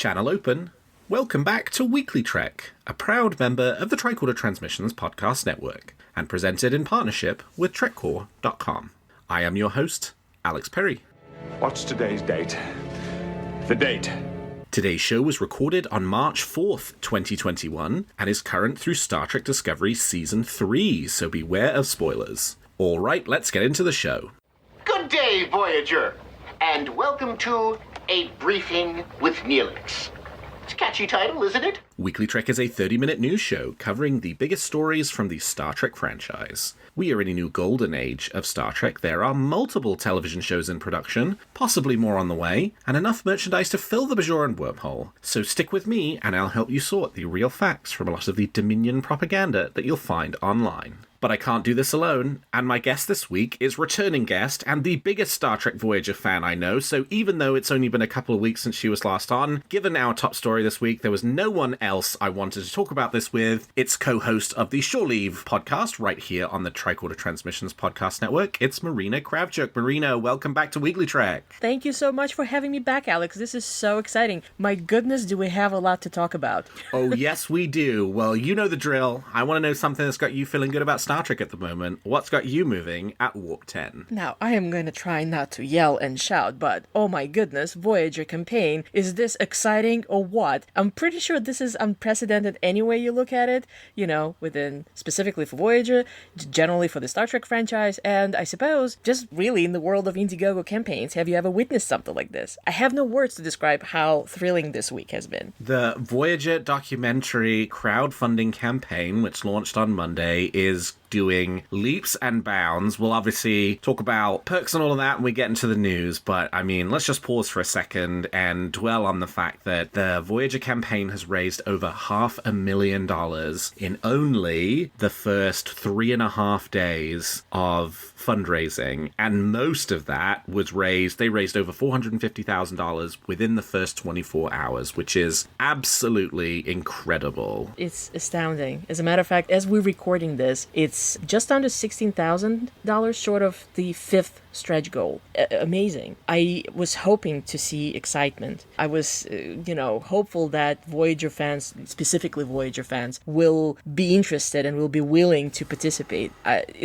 Channel open. Welcome back to WeeklyTrek, a proud member of the Tricorder Transmissions podcast network, and presented in partnership with TrekCore.com. I am your host, Alex Perry. What's today's date? The date. Today's show was recorded on March 4th, 2021, and is current through Star Trek Discovery Season 3, so beware of spoilers. Alright, let's get into the show. Good day, Voyager, and welcome to A Briefing with Neelix. It's a catchy title, isn't it? WeeklyTrek is a 30-minute news show covering the biggest stories from the Star Trek franchise. We are in a new golden age of Star Trek. There are multiple television shows in production, possibly more on the way, and enough merchandise to fill the Bajoran wormhole. So stick with me, and I'll help you sort the real facts from a lot of the Dominion propaganda that you'll find online. But I can't do this alone, and my guest this week is returning guest and the biggest Star Trek Voyager fan I know, so even though it's only been a couple of weeks since she was last on, given our top story this week, there was no one else I wanted to talk about this with. It's co-host of the Shore Leave podcast right here on the Tricorder Transmissions podcast network. It's Marina Kravchuk. Marina, welcome back to WeeklyTrek. Thank you so much for having me back, Alex. This is so exciting. My goodness, do we have a lot to talk about. Oh, yes, we do. Well, you know the drill. I want to know something that's got you feeling good about Star Trek at the moment. What's got you moving at Warp 10? Now, I am going to try not to yell and shout, but oh my goodness, Voyager campaign, is this exciting or what? I'm pretty sure this is unprecedented any way you look at it, you know, specifically for Voyager, generally for the Star Trek franchise, and I suppose just really in the world of Indiegogo campaigns. Have you ever witnessed something like this? I have no words to describe how thrilling this week has been. The Voyager documentary crowdfunding campaign, which launched on Monday, is doing leaps and bounds. We'll obviously talk about perks and all of that when we get into the news, but I mean, let's just pause for a second and dwell on the fact that the Voyager campaign has raised over $500,000 in only the first 3.5 days of fundraising, and most of that was they raised over $450,000 within the first 24 hours, which is absolutely incredible. It's astounding. As a matter of fact, as we're recording this, it's just under $16,000 short of the fifth stretch goal. Amazing. I was hoping to see excitement. I was, hopeful that Voyager fans, specifically Voyager fans, will be interested and will be willing to participate.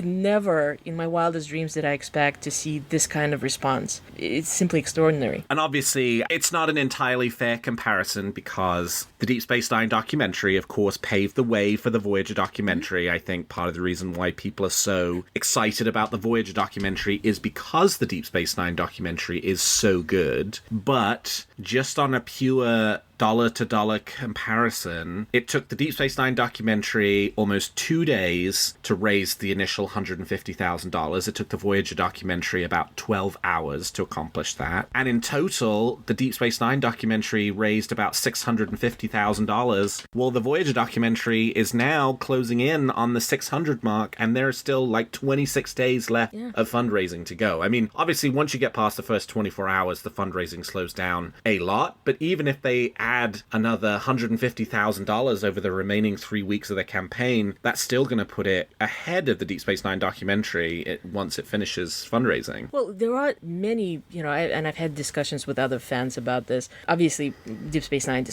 Never in my wildest dreams did I expect to see this kind of response. It's simply extraordinary. And obviously, it's not an entirely fair comparison because the Deep Space Nine documentary, of course, paved the way for the Voyager documentary. I think part of the reason why people are so excited about the Voyager documentary is because the Deep Space Nine documentary is so good. But just on a pure dollar-to-dollar comparison, it took the Deep Space Nine documentary almost 2 days to raise the initial $150,000. It took the Voyager documentary about 12 hours to accomplish that. And in total, the Deep Space Nine documentary raised about $650,000. Well, the Voyager documentary is now closing in on the 600 mark, and there are still like 26 days left of fundraising to go. I mean, obviously, once you get past the first 24 hours, the fundraising slows down a lot, but even if they add another $150,000 over the remaining 3 weeks of the campaign, that's still going to put it ahead of the Deep Space Nine documentary once it finishes fundraising. Well, there are many, and I've had discussions with other fans about this. Obviously, Deep Space Nine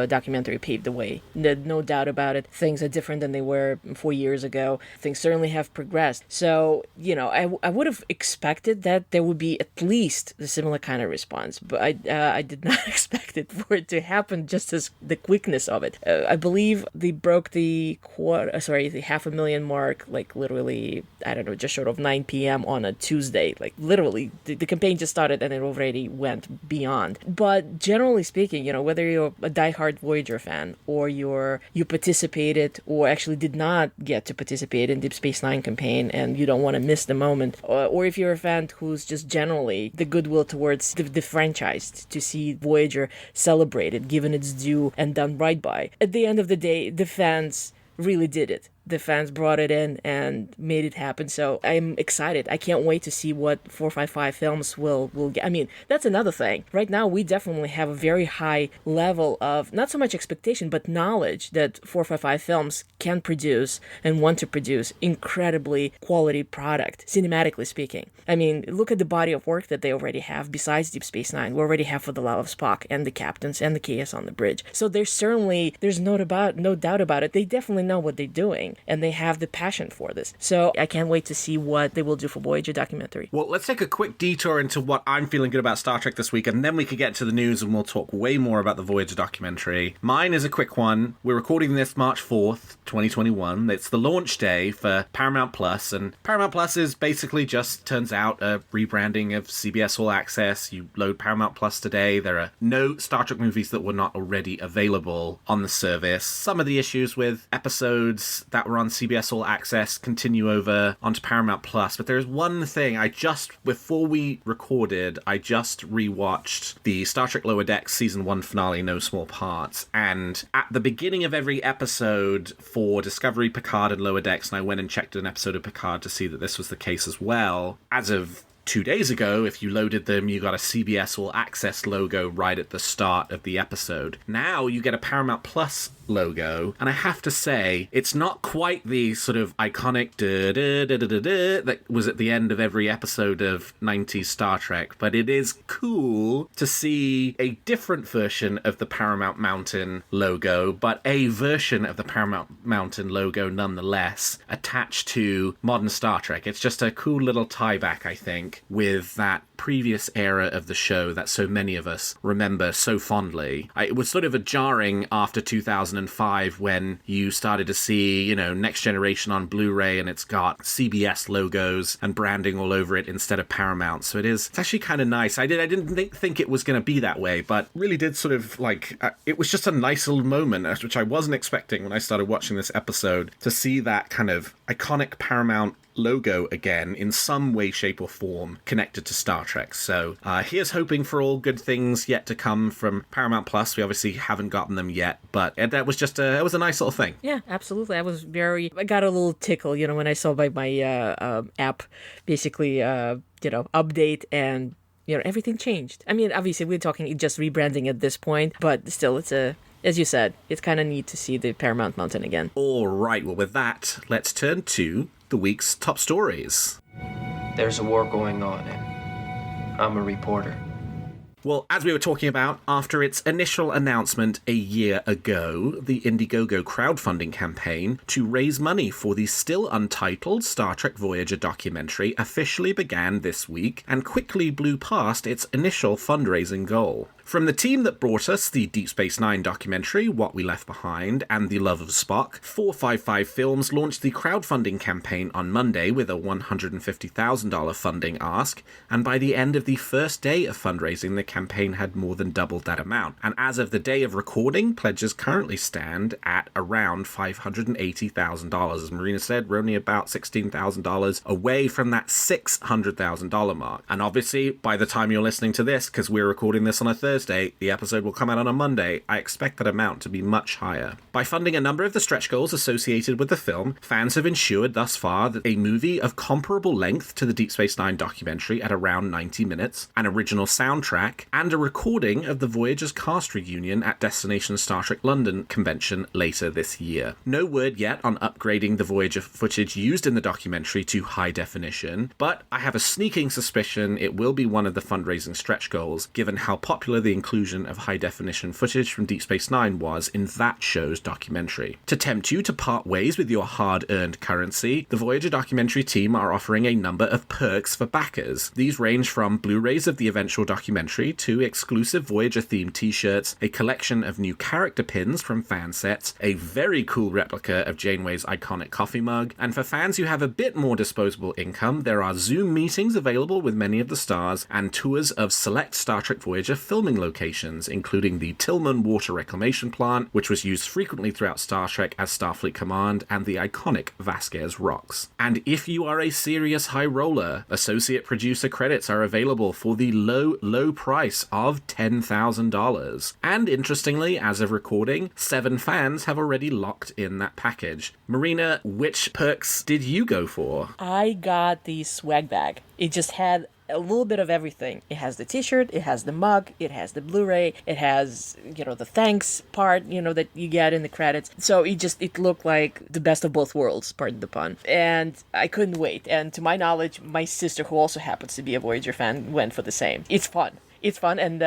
documentary paved the way. No doubt about it. Things are different than they were 4 years ago. Things certainly have progressed. So, I would have expected that there would be at least a similar kind of response, but I did not expect it for it to happen just as the quickness of it. I believe they broke the $500,000 mark, like literally, I don't know, just short of 9 p.m. on a Tuesday. Like literally, the campaign just started and it already went beyond. But generally speaking, whether you're a diehard Voyager fan or you participated or actually did not get to participate in Deep Space Nine campaign and you don't want to miss the moment, or if you're a fan who's just generally the goodwill towards the franchise to see Voyager celebrated, given its due and done right by. At the end of the day, the fans really did it. the fans brought it in and made it happen. So I'm excited. I can't wait to see what 455 Films will get. I mean, that's another thing. Right now, we definitely have a very high level of not so much expectation, but knowledge that 455 Films can produce and want to produce incredibly quality product, cinematically speaking. I mean, look at the body of work that they already have besides Deep Space Nine. We already have For the Love of Spock and the Captains and the Chaos on the Bridge. So there's no doubt about it. They definitely know what they're doing and they have the passion for this. So I can't wait to see what they will do for Voyager documentary. Well, let's take a quick detour into what I'm feeling good about Star Trek this week, and then we can get to the news and we'll talk way more about the Voyager documentary. Mine is a quick one. We're recording this March 4th, 2021. It's the launch day for Paramount Plus, and Paramount Plus is basically just, turns out, a rebranding of CBS All Access. You load Paramount Plus today. There are no Star Trek movies that were not already available on the service. Some of the issues with episodes that were on CBS All Access continue over onto Paramount Plus, but there's one thing before we recorded, I just rewatched the Star Trek Lower Decks Season 1 finale, No Small Parts, and at the beginning of every episode for Discovery, Picard, and Lower Decks, and I went and checked an episode of Picard to see that this was the case as well, as of 2 days ago, if you loaded them, you got a CBS All Access logo right at the start of the episode. Now you get a Paramount Plus logo, and I have to say, it's not quite the sort of iconic da-da-da-da-da-da that was at the end of every episode of 90s Star Trek, but it is cool to see a different version of the Paramount Mountain logo, but a version of the Paramount Mountain logo nonetheless, attached to modern Star Trek. It's just a cool little tie-back, I think, with that previous era of the show that so many of us remember so fondly. It was sort of a jarring after 2005 when you started to see, Next Generation on Blu-ray and it's got CBS logos and branding all over it instead of Paramount. So it's actually kind of nice. I didn't think it was going to be that way, but really did sort of it was just a nice little moment, which I wasn't expecting when I started watching this episode, to see that kind of iconic Paramount logo again in some way, shape or form connected to Star Trek. So here's hoping for all good things yet to come from Paramount Plus. We obviously haven't gotten them yet, but that was just it was a nice little thing. Yeah, absolutely. I got a little tickle, when I saw my app basically update, and everything changed. I mean, obviously we're talking just rebranding at this point, but still as you said, it's kind of neat to see the Paramount Mountain again. All right, well with that, let's turn to the week's top stories. There's a war going on, and I'm a reporter. Well, as we were talking about, after its initial announcement a year ago, the Indiegogo crowdfunding campaign to raise money for the still untitled Star Trek Voyager documentary officially began this week and quickly blew past its initial fundraising goal. From the team that brought us the Deep Space Nine documentary, What We Left Behind, and The Love of Spock, 455 Films launched the crowdfunding campaign on Monday with a $150,000 funding ask, and by the end of the first day of fundraising, the campaign had more than doubled that amount. And as of the day of recording, pledges currently stand at around $580,000. As Marina said, we're only about $16,000 away from that $600,000 mark. And obviously, by the time you're listening to this, because we're recording this on a Thursday, the episode will come out on a Monday, I expect that amount to be much higher. By funding a number of the stretch goals associated with the film, fans have ensured thus far that a movie of comparable length to the Deep Space Nine documentary at around 90 minutes, an original soundtrack, and a recording of the Voyager's cast reunion at Destination Star Trek London convention later this year. No word yet on upgrading the Voyager footage used in the documentary to high definition, but I have a sneaking suspicion it will be one of the fundraising stretch goals, given how popular the inclusion of high-definition footage from Deep Space Nine was in that show's documentary. To tempt you to part ways with your hard-earned currency, the Voyager documentary team are offering a number of perks for backers. These range from Blu-rays of the eventual documentary to exclusive Voyager-themed t-shirts, a collection of new character pins from fan sets, a very cool replica of Janeway's iconic coffee mug, and for fans who have a bit more disposable income, there are Zoom meetings available with many of the stars and tours of select Star Trek Voyager filming following locations, including the Tillman Water Reclamation Plant, which was used frequently throughout Star Trek as Starfleet Command, and the iconic Vasquez Rocks. And if you are a serious high roller, associate producer credits are available for the low price of $10,000. And interestingly, as of recording, 7 fans have already locked in that package. Marina, which perks did you go for? I got the swag bag. It just had a little bit of everything. It has the t-shirt, it has the mug, it has the Blu-ray, it has, the thanks part, that you get in the credits. So it looked like the best of both worlds, pardon the pun. And I couldn't wait. And to my knowledge, my sister, who also happens to be a Voyager fan, went for the same. It's fun. It's fun, and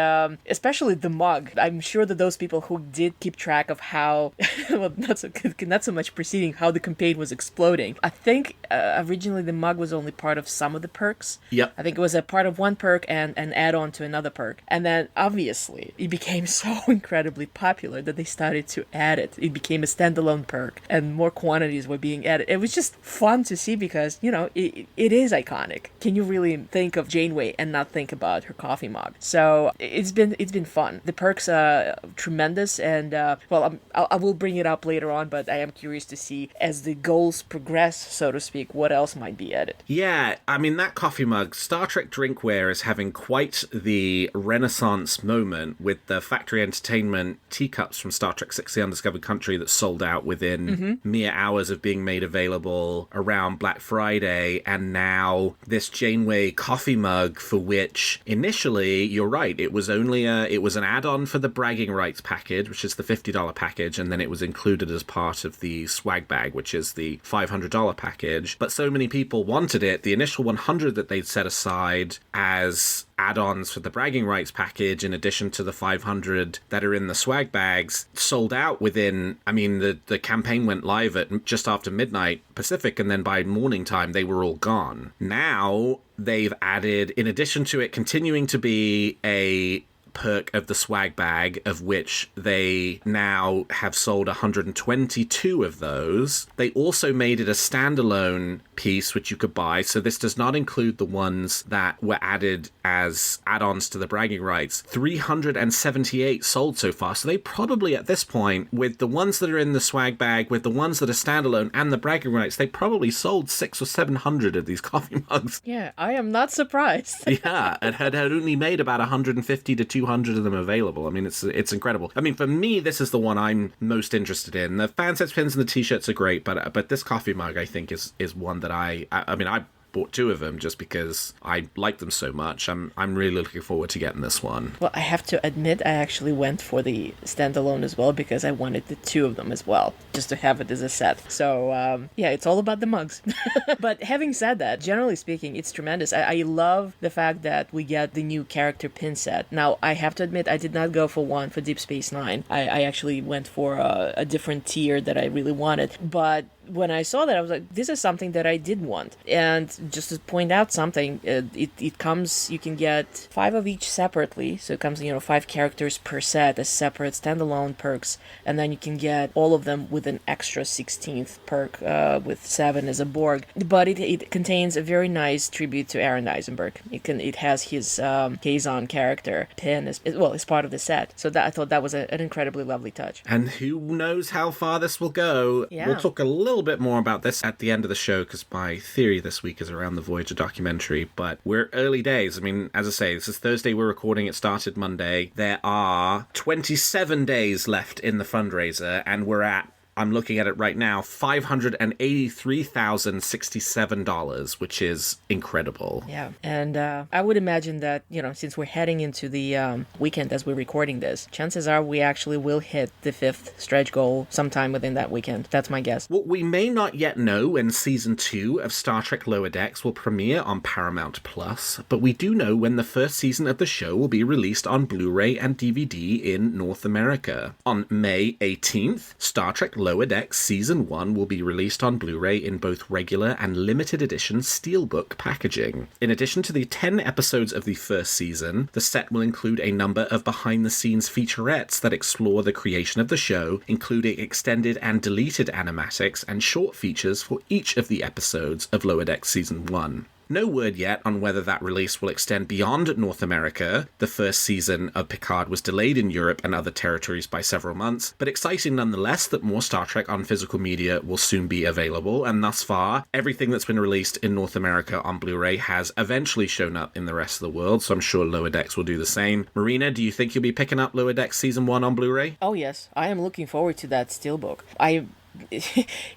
especially the mug. I'm sure that those people who did keep track of how, well, not so much preceding how the campaign was exploding. I think originally the mug was only part of some of the perks. Yep. I think it was a part of one perk and an add-on to another perk. And then, obviously, it became so incredibly popular that they started to add it. It became a standalone perk, and more quantities were being added. It was just fun to see because, it is iconic. Can you really think of Janeway and not think about her coffee mug? So it's been fun. The perks are tremendous, and I will bring it up later on, but I am curious to see as the goals progress, so to speak, what else might be added. Yeah, I mean, that coffee mug, Star Trek drinkware is having quite the renaissance moment with the Factory Entertainment teacups from Star Trek 6: The Undiscovered Country that sold out within mere hours of being made available around Black Friday, and now this Janeway coffee mug, for which initially, you're right, it was an add-on for the bragging rights package, which is the $50 package, and then it was included as part of the swag bag, which is the $500 package. But so many people wanted it, the initial 100 that they'd set aside as add-ons for the bragging rights package, in addition to the 500 that are in the swag bags, sold out within, the campaign went live at just after midnight Pacific, and then by morning time they were all gone. Now they've added, in addition to it continuing to be a perk of the swag bag, of which they now have sold 122 of those. They also made it a standalone piece which you could buy, so this does not include the ones that were added as add-ons to the bragging rights. 378 sold so far, so they probably at this point, with the ones that are in the swag bag, with the ones that are standalone and the bragging rights, they probably sold 600 or 700 of these coffee mugs. Yeah, I am not surprised. Yeah, it had only made about 150 to 200 of them available. It's incredible. For me, this is the one I'm most interested in. The fan sets, pins, and the t-shirts are great, but this coffee mug, I think, is one that I bought 2 of them just because I like them so much. I'm really looking forward to getting this one. Well, I have to admit, I actually went for the standalone as well because I wanted the 2 of them as well, just to have it as a set. So, it's all about the mugs. But having said that, generally speaking, it's tremendous. I love the fact that we get the new character pin set. Now, I have to admit, I did not go for one for Deep Space Nine. I actually went for a different tier that I really wanted. But when I saw that, I was like, this is something that I did want. And just to point out something, it comes, you can get 5 of each separately. So it comes, 5 characters per set as separate standalone perks. And then you can get all of them with an extra 16th perk with 7 as a Borg. But it contains a very nice tribute to Aaron Eisenberg. It has his Kazon character pin as part of the set. So I thought that was an incredibly lovely touch. And who knows how far this will go. Yeah. We'll talk a little bit more about this at the end of the show, because my theory this week is around the Voyager documentary, but we're early days. As I say, this is Thursday, we're recording, it started Monday. There are 27 days left in the fundraiser, and we're at, I'm looking at it right now, $583,067, which is incredible. Yeah, and I would imagine that, since we're heading into the weekend as we're recording this, chances are we actually will hit the 5th stretch goal sometime within that weekend. That's my guess. What we may not yet know when Season 2 of Star Trek Lower Decks will premiere on Paramount+, but we do know when the first season of the show will be released on Blu-ray and DVD in North America. On May 18th, Star Trek Lower Decks Season 1 will be released on Blu-ray in both regular and limited edition steelbook packaging. In addition to the 10 episodes of the first season, the set will include a number of behind-the-scenes featurettes that explore the creation of the show, including extended and deleted animatics and short features for each of the episodes of Lower Decks Season 1. No word yet on whether that release will extend beyond North America. The first season of Picard was delayed in Europe and other territories by several months, but exciting nonetheless that more Star Trek on physical media will soon be available, and thus far, everything that's been released in North America on Blu-ray has eventually shown up in the rest of the world, so I'm sure Lower Decks will do the same. Marina, do you think you'll be picking up Lower Decks Season 1 on Blu-ray? Oh yes, I am looking forward to that steelbook.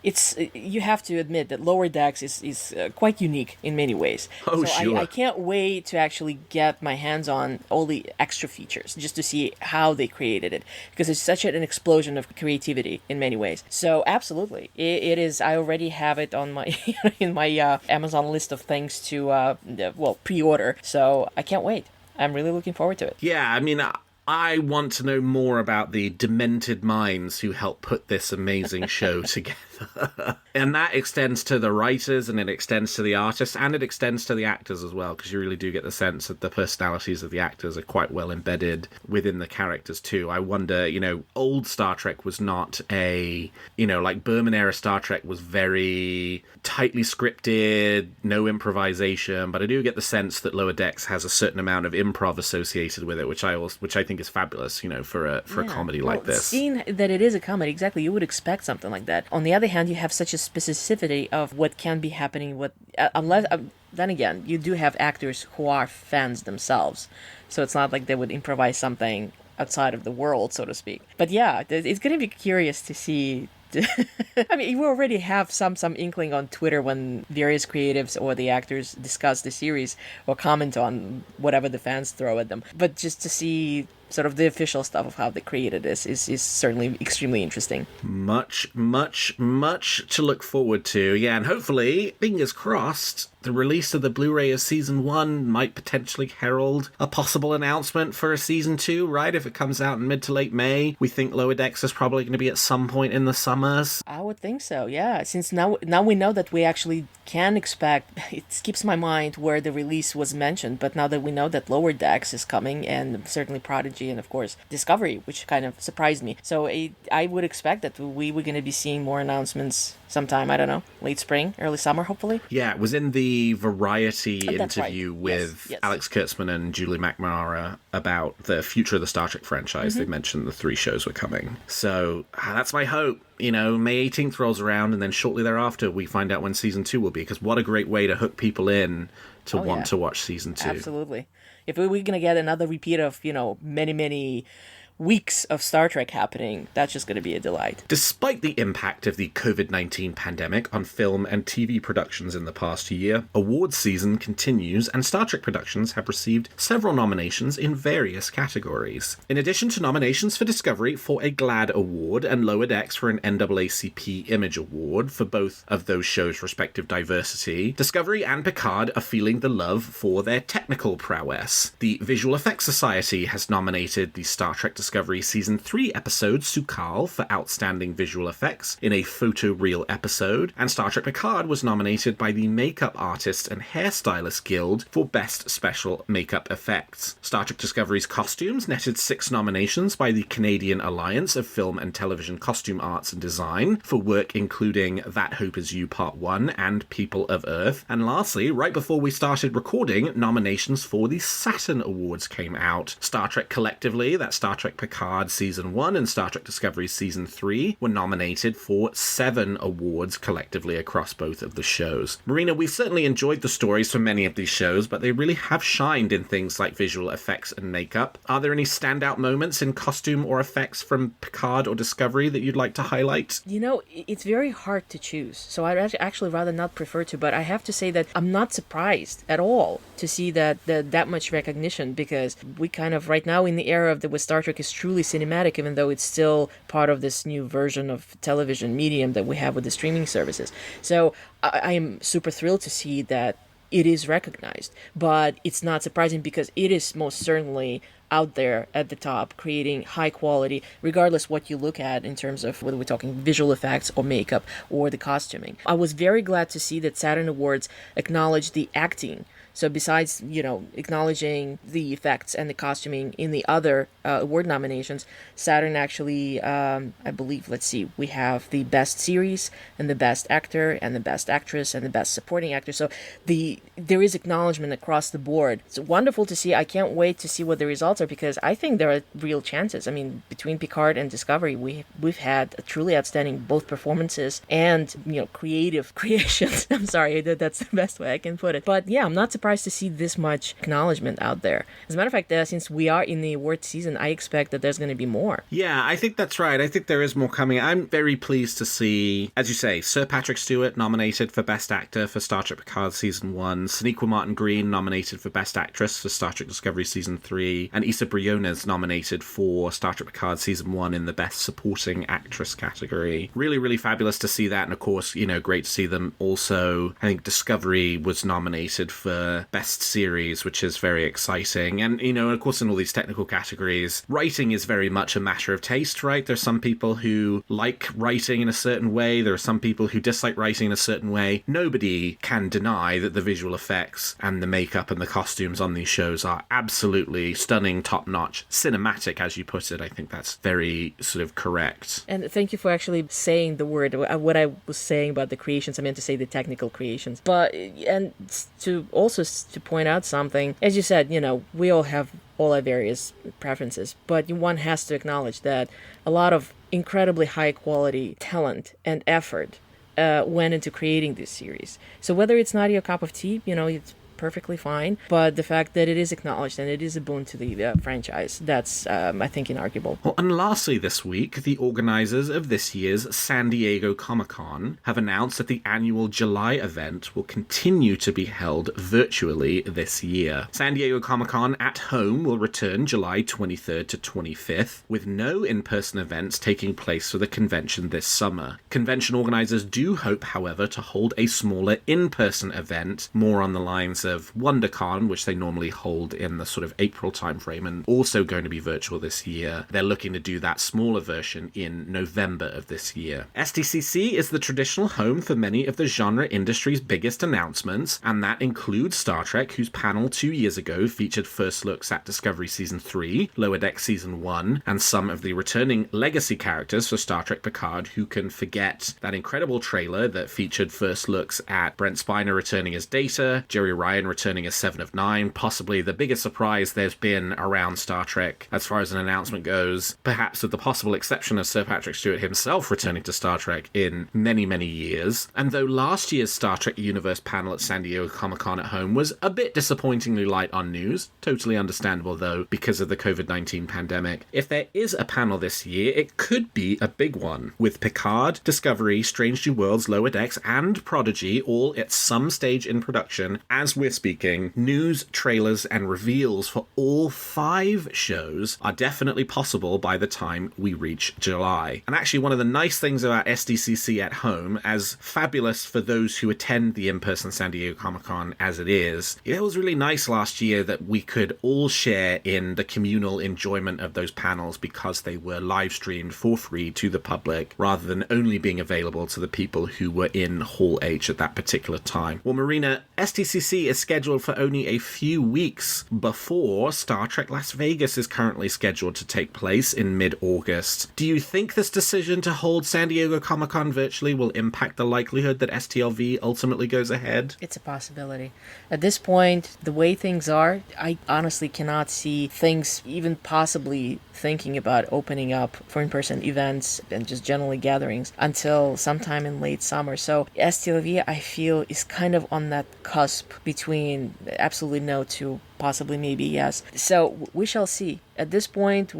It's you have to admit that Lower Decks is quite unique in many ways. Oh, so sure. I can't wait to actually get my hands on all the extra features just to see how they created it, because it's such an explosion of creativity in many ways. So absolutely, it is. I already have it on my in my Amazon list of things to pre-order. So I can't wait. I'm really looking forward to it. Yeah, I mean, I want to know more about the demented minds who helped put this amazing show together. And that extends to the writers, and it extends to the artists, and it extends to the actors as well, because you really do get the sense that the personalities of the actors are quite well embedded within the characters too. I wonder, old Star Trek was not like Berman era Star Trek was very tightly scripted, no improvisation, but I do get the sense that Lower Decks has a certain amount of improv associated with it, which I think is fabulous, for a comedy like this. Seeing that it is a comedy, exactly, you would expect something like that. On the other hand, you have such a specificity of what can be happening. Then again, you do have actors who are fans themselves, so it's not like they would improvise something outside of the world, so to speak. But yeah, it's going to be curious to see. I mean, you already have some inkling on Twitter when various creatives or the actors discuss the series or comment on whatever the fans throw at them. But just to see sort of the official stuff of how they created this is certainly extremely interesting. Much to look forward to. Yeah, and hopefully, fingers crossed, the release of the Blu-ray of Season 1 might potentially herald a possible announcement for a Season 2, right? If it comes out in mid to late May, we think Lower Decks is probably going to be at some point in the summers. I would think so, yeah. Since now we know that we actually can expect, it skips my mind where the release was mentioned, but now that we know that Lower Decks is coming, and certainly Prodigy, and of course Discovery, which kind of surprised me. So I would expect that we were going to be seeing more announcements sometime, I don't know, late spring, early summer, hopefully. Yeah, it was in the Variety interview right. with Yes. Alex Kurtzman and Julie McNamara about the future of the Star Trek franchise. They mentioned the 3 shows were coming. So that's my hope. May 18th rolls around, and then shortly thereafter we find out when Season 2 will be, because what a great way to hook people in to want to watch Season 2. Absolutely. If we're going to get another repeat of, many weeks of Star Trek happening, that's just going to be a delight. Despite the impact of the COVID-19 pandemic on film and TV productions in the past year, awards season continues, and Star Trek productions have received several nominations in various categories. In addition to nominations for Discovery for a GLAAD Award and Lower Decks for an NAACP Image Award for both of those shows' respective diversity, Discovery and Picard are feeling the love for their technical prowess. The Visual Effects Society has nominated the Star Trek Discovery Season 3 episode Su'Kal for Outstanding Visual Effects in a photoreal episode, and Star Trek Picard was nominated by the Makeup Artists and Hairstylists Guild for Best Special Makeup Effects. Star Trek Discovery's costumes netted 6 nominations by the Canadian Alliance of Film and Television Costume Arts and Design for work including That Hope Is You Part 1 and People of Earth. And lastly, right before we started recording, nominations for the Saturn Awards came out. Star Trek collectively, that's Star Trek Picard Season 1 and Star Trek Discovery Season 3, were nominated for 7 awards collectively across both of the shows. Marina, we've certainly enjoyed the stories from many of these shows, but they really have shined in things like visual effects and makeup. Are there any standout moments in costume or effects from Picard or Discovery that you'd like to highlight? It's very hard to choose, so I'd actually rather not prefer to, but I have to say that I'm not surprised at all to see that much recognition, because we kind of, right now in the era of where Star Trek is truly cinematic, even though it's still part of this new version of television medium that we have with the streaming services. So I am super thrilled to see that it is recognized, but it's not surprising because it is most certainly out there at the top, creating high quality, regardless what you look at in terms of whether we're talking visual effects or makeup or the costuming. I was very glad to see that Saturn Awards acknowledged the acting. So besides, acknowledging the effects and the costuming in the other award nominations, Saturn actually, I believe, let's see, we have the Best Series and the Best Actor and the Best Actress and the Best Supporting Actor. So there is acknowledgement across the board. It's wonderful to see. I can't wait to see what the results are, because I think there are real chances. I mean, between Picard and Discovery, we've had a truly outstanding both performances and creative creations. I'm sorry, that's the best way I can put it. But yeah, I'm not surprised to see this much acknowledgement out there. As a matter of fact, since we are in the award season, I expect that there's going to be more. Yeah, I think that's right. I think there is more coming. I'm very pleased to see, as you say, Sir Patrick Stewart nominated for Best Actor for Star Trek Picard Season 1, Sonequa Martin-Green nominated for Best Actress for Star Trek Discovery Season 3, and Issa Briones nominated for Star Trek Picard Season 1 in the Best Supporting Actress category. Really, really fabulous to see that, and of course, great to see them also. I think Discovery was nominated for Best Series, which is very exciting. And, of course, in all these technical categories, writing is very much a matter of taste, right? There's some people who like writing in a certain way. There are some people who dislike writing in a certain way. Nobody can deny that the visual effects and the makeup and the costumes on these shows are absolutely stunning, top-notch, cinematic, as you put it. I think that's very sort of correct. And thank you for actually saying the word. What I was saying about the creations, I meant to say the technical creations. But, and to point out something, as you said, we all have all our various preferences, but one has to acknowledge that a lot of incredibly high quality talent and effort went into creating this series. So whether it's not your cup of tea, it's perfectly fine, but the fact that it is acknowledged and it is a boon to the franchise, that's, I think, inarguable. Well, and lastly this week, the organizers of this year's San Diego Comic-Con have announced that the annual July event will continue to be held virtually this year. San Diego Comic-Con at home will return July 23rd to 25th, with no in-person events taking place for the convention this summer. Convention organizers do hope, however, to hold a smaller in-person event, more on the lines of WonderCon, which they normally hold in the sort of April timeframe, and also going to be virtual this year. They're looking to do that smaller version in November of this year. SDCC is the traditional home for many of the genre industry's biggest announcements, and that includes Star Trek, whose panel 2 years ago featured first looks at Discovery Season 3, Lower Deck Season 1, and some of the returning legacy characters for Star Trek Picard. Who can forget that incredible trailer that featured first looks at Brent Spiner returning as Data, Jerry Ryan returning as 7 of 9, possibly the biggest surprise there's been around Star Trek as far as an announcement goes, perhaps with the possible exception of Sir Patrick Stewart himself returning to Star Trek in many, many years. And though last year's Star Trek Universe panel at San Diego Comic-Con at home was a bit disappointingly light on news, totally understandable though because of the COVID-19 pandemic, if there is a panel this year, it could be a big one, with Picard, Discovery, Strange New Worlds, Lower Decks, and Prodigy all at some stage in production as we're speaking. News, trailers, and reveals for all 5 shows are definitely possible by the time we reach July. And actually, one of the nice things about SDCC at home, as fabulous for those who attend the in-person San Diego Comic-Con as it is, it was really nice last year that we could all share in the communal enjoyment of those panels because they were live streamed for free to the public, rather than only being available to the people who were in Hall H at that particular time. Well, Marina, SDCC is scheduled for only a few weeks before Star Trek Las Vegas is currently scheduled to take place in mid-August. Do you think this decision to hold San Diego Comic-Con virtually will impact the likelihood that STLV ultimately goes ahead? It's a possibility. At this point, the way things are, I honestly cannot see things even possibly thinking about opening up for in-person events and just generally gatherings until sometime in late summer. So STLV, I feel, is kind of on that cusp between absolutely no to possibly maybe yes. So we shall see. At this point,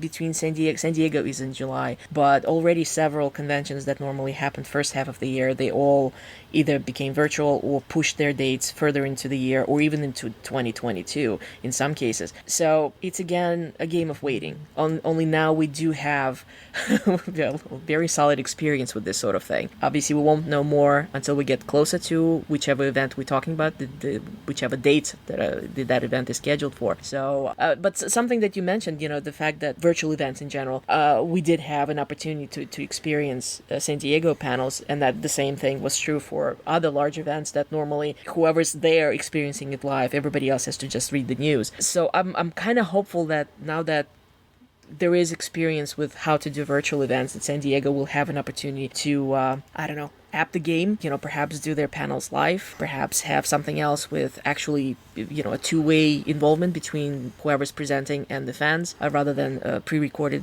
between San Diego is in July, but already several conventions that normally happen first half of the year, they all either became virtual or pushed their dates further into the year or even into 2022 in some cases. So it's again a game of waiting. Only now we do have a very solid experience with this sort of thing. Obviously, we won't know more until we get closer to whichever event we're talking about, whichever date that event is scheduled for. So, but something that you mentioned, the fact that virtual events in general, we did have an opportunity to experience San Diego panels, and that the same thing was true for other large events that normally whoever's there experiencing it live, everybody else has to just read the news. So I'm kind of hopeful that now that there is experience with how to do virtual events, that San Diego will have an opportunity to, app the game, perhaps do their panels live, perhaps have something else with actually, a two-way involvement between whoever's presenting and the fans, rather than pre-recorded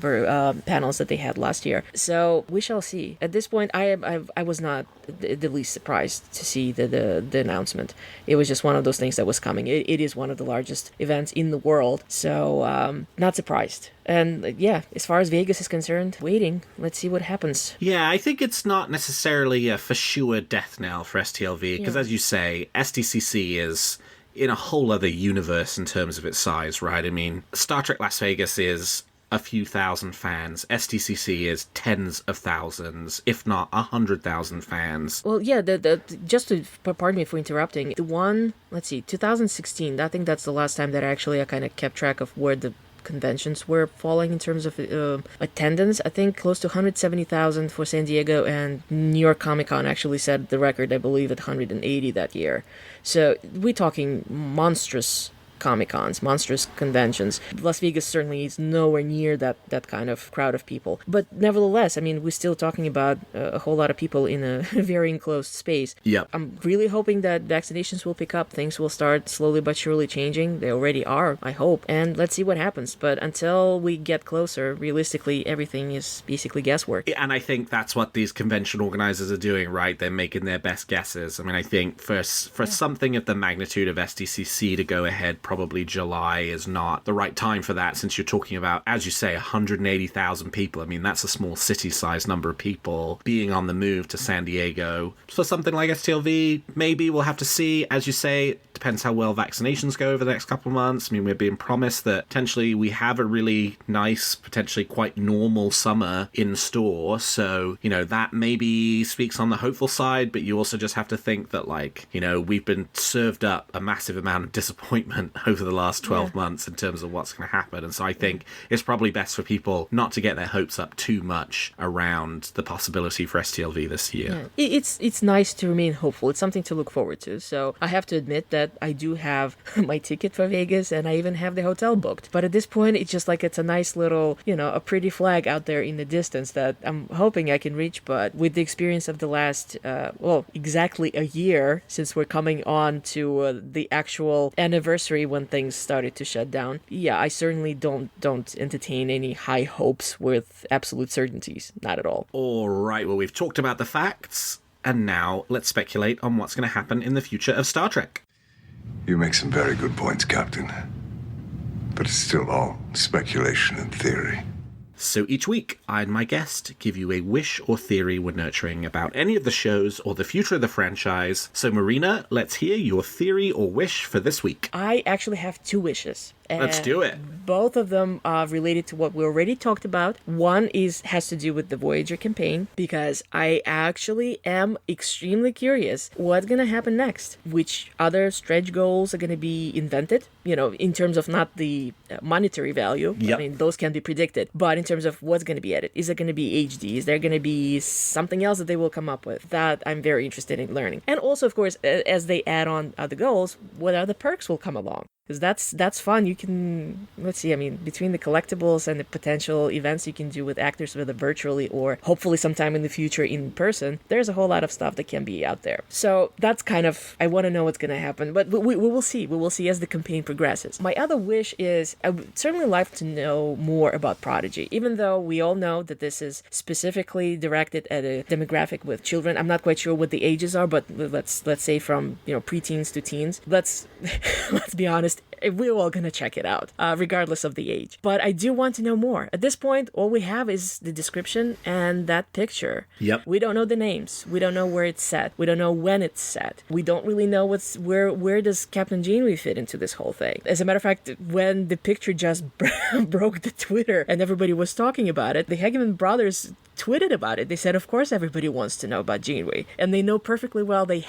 panels that they had last year. So we shall see. At this point, I was not the least surprised to see the announcement. It was just one of those things that was coming. It is one of the largest events in the world, so not surprised. And yeah, as far as Vegas is concerned, waiting. Let's see what happens. Yeah, I think it's not necessarily a for sure death knell for STLV, because as you say, SDCC is in a whole other universe in terms of its size, right? I mean, Star Trek Las Vegas is a few thousand fans. STCC is tens of thousands, if not 100,000 fans. Well, yeah, pardon me for interrupting. The one, 2016, I think that's the last time that I kind of kept track of where the conventions were falling in terms of attendance. I think close to 170,000 for San Diego, and New York Comic Con actually set the record, I believe, at 180 that year. So we're talking monstrous Comic-Cons, monstrous conventions. Las Vegas certainly is nowhere near that kind of crowd of people. But nevertheless, I mean, we're still talking about a whole lot of people in a very enclosed space. Yep. I'm really hoping that vaccinations will pick up. Things will start slowly but surely changing. They already are, I hope. And let's see what happens. But until we get closer, realistically, everything is basically guesswork. And I think that's what these convention organizers are doing, right? They're making their best guesses. I mean, I think for something of the magnitude of SDCC to go ahead, probably July is not the right time for that, since you're talking about, as you say, 180,000 people. I mean, that's a small city-sized number of people being on the move to San Diego. For something like STLV, maybe we'll have to see. As you say, depends how well vaccinations go over the next couple of months. I mean, we're being promised that potentially we have a really nice, potentially quite normal summer in store. So, that maybe speaks on the hopeful side, but you also just have to think that, we've been served up a massive amount of disappointment over the last 12 months in terms of what's going to happen. And so I think it's probably best for people not to get their hopes up too much around the possibility for STLV this year. Yeah. It's nice to remain hopeful. It's something to look forward to. So I have to admit that I do have my ticket for Vegas, and I even have the hotel booked. But at this point, it's just it's a nice little, a pretty flag out there in the distance that I'm hoping I can reach. But with the experience of the last, exactly a year since we're coming on to the actual anniversary when things started to shut down, I certainly don't entertain any high hopes with absolute certainties. Not at all. All right, well, we've talked about the facts, and now let's speculate on what's going to happen in the future of Star Trek. You make some very good points, Captain. But it's still all speculation and theory. So each week, I and my guest give you a wish or theory we're nurturing about any of the shows or the future of the franchise. So Marina, let's hear your theory or wish for this week. I actually have two wishes. Let's do it. Both of them are related to what we already talked about. One has to do with the Voyager campaign, because I actually am extremely curious what's going to happen next. Which other stretch goals are going to be invented, in terms of not the monetary value. Yep. I mean, those can be predicted. But in terms of what's going to be added. Is it going to be HD? Is there going to be something else that they will come up with? That I'm very interested in learning. And also, of course, as they add on other goals, what other perks will come along? Because that's fun. You can, between the collectibles and the potential events you can do with actors, whether virtually or hopefully sometime in the future in person, there's a whole lot of stuff that can be out there. So that's kind of, I want to know what's going to happen, but we will see. We will see as the campaign progresses. My other wish is, I would certainly like to know more about Prodigy, even though we all know that this is specifically directed at a demographic with children. I'm not quite sure what the ages are, but let's say from, preteens to teens. Let's be honest. we're all going to check it out, regardless of the age. But I do want to know more. At this point, all we have is the description and that picture. Yep. We don't know the names. We don't know where it's set. We don't know when it's set. We don't really know where does Captain Janeway fit into this whole thing. As a matter of fact, when the picture just broke the Twitter and everybody was talking about it, the Hageman brothers tweeted about it. They said, of course, everybody wants to know about Janeway. And they know perfectly well they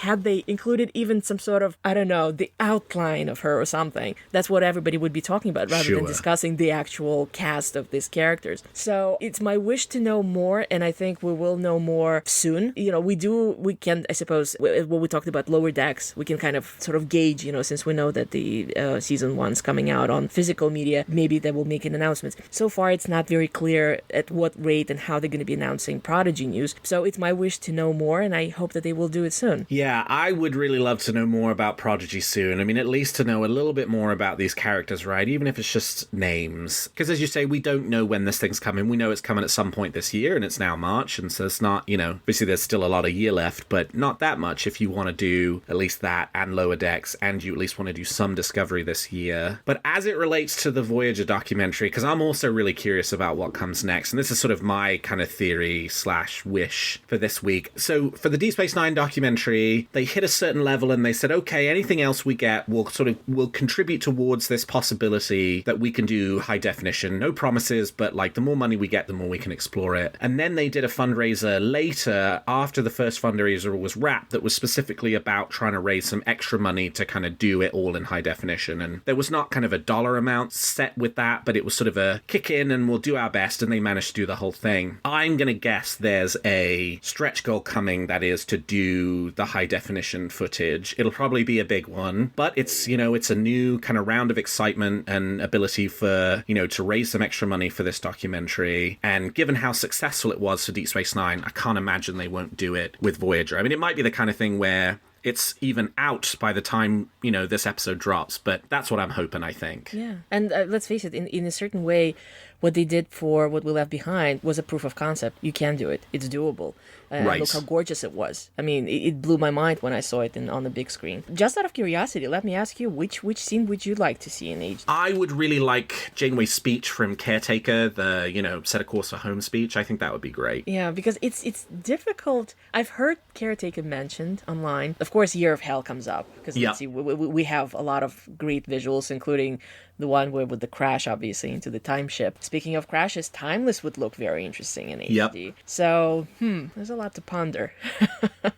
included even some sort of, I don't know, the outline of her or something. That's what everybody would be talking about rather than discussing the actual cast of these characters. So it's my wish to know more, and I think we will know more soon. We can, I suppose, what we talked about Lower Decks, we can kind of sort of gauge, since we know that the season 1's coming out on physical media, maybe they will make an announcement. So far, it's not very clear at what rate and how they're going to be announcing Prodigy news. So it's my wish to know more, and I hope that they will do it soon. Yeah, I would really love to know more about Prodigy soon. I mean, at least to know a little bit more about these characters, right? Even if it's just names. Because as you say, we don't know when this thing's coming. We know it's coming at some point this year, and it's now March, and so it's not, obviously there's still a lot of year left, but not that much if you want to do at least that and Lower Decks, and you at least want to do some Discovery this year. But as it relates to the Voyager documentary, because I'm also really curious about what comes next, and this is sort of my kind of theory/wish for this week. So for the Deep Space Nine documentary, they hit a certain level and they said, okay, anything else we get will contribute towards this possibility that we can do high definition. No promises, but like the more money we get, the more we can explore it. And then they did a fundraiser later after the first fundraiser was wrapped that was specifically about trying to raise some extra money to kind of do it all in high definition. And there was not kind of a dollar amount set with that, but it was sort of a kick in and we'll do our best. And they managed to do the whole thing. I'm going to guess there's a stretch goal coming that is to do the high definition footage. It'll probably be a big one, but it's a new kind of round of excitement and ability for, to raise some extra money for this documentary. And given how successful it was for Deep Space Nine, I can't imagine they won't do it with Voyager. I mean, it might be the kind of thing where it's even out by the time, this episode drops, but that's what I'm hoping, I think. Yeah. And let's face it, in a certain way, what they did for What We Left Behind was a proof of concept. You can do it. It's doable. Right. Look how gorgeous it was. I mean, it blew my mind when I saw it on the big screen. Just out of curiosity, let me ask you, which scene would you like to see in HD? I would really like Janeway's speech from Caretaker, the, set a course for home speech. I think that would be great. Yeah, because it's difficult. I've heard Caretaker mentioned online. Of course, Year of Hell comes up, because let's see, we have a lot of great visuals, including the one with the crash, obviously, into the time ship. Speaking of crashes, Timeless would look very interesting in HD. Yep. So, there's a lot to ponder.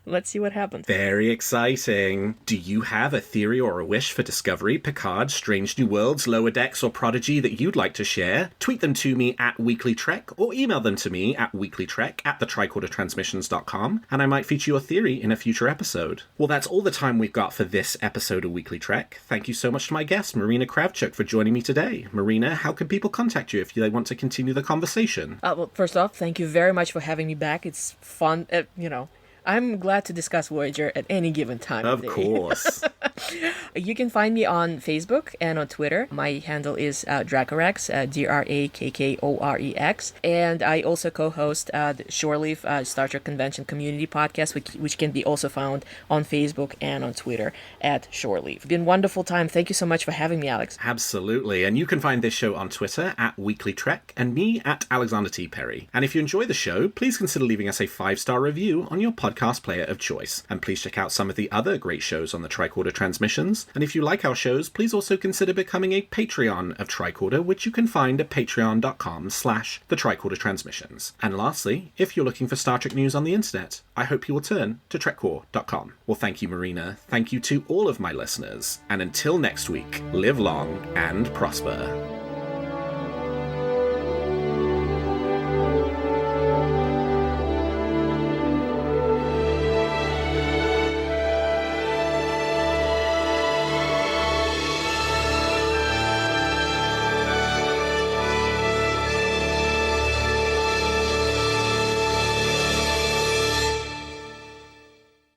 Let's see what happens. Very exciting. Do you have a theory or a wish for Discovery, Picard, Strange New Worlds, Lower Decks, or Prodigy that you'd like to share? Tweet them to me at WeeklyTrek, or email them to me at weeklytrek@thetricordertransmissions.com, and I might feature your theory in a future episode. Well, that's all the time we've got for this episode of Weekly Trek. Thank you so much to my guest, Marina Kravchuk, for joining me today. Marina, how can people contact you if they want to continue the conversation? Well, first off, thank you very much for having me back. It's fun, I'm glad to discuss Voyager at any given time of day. Course. You can find me on Facebook and on Twitter. My handle is Dracorex, DRAKKOREX. And I also co-host the Shoreleaf Star Trek Convention Community Podcast, which can be also found on Facebook and on Twitter at Shoreleaf. It's been a wonderful time. Thank you so much for having me, Alex. Absolutely. And you can find this show on Twitter at WeeklyTrek and me at Alexander T. Perry. And if you enjoy the show, please consider leaving us a 5-star review on your podcast player of choice. And please check out some of the other great shows on the Tricorder Transmissions. And if you like our shows, please also consider becoming a Patreon of Tricorder, which you can find at patreon.com/the Tricorder Transmissions. And lastly, if you're looking for Star Trek news on the internet, I hope you will turn to trekcore.com. Well, thank you, Marina. Thank you to all of my listeners. And until next week, live long and prosper.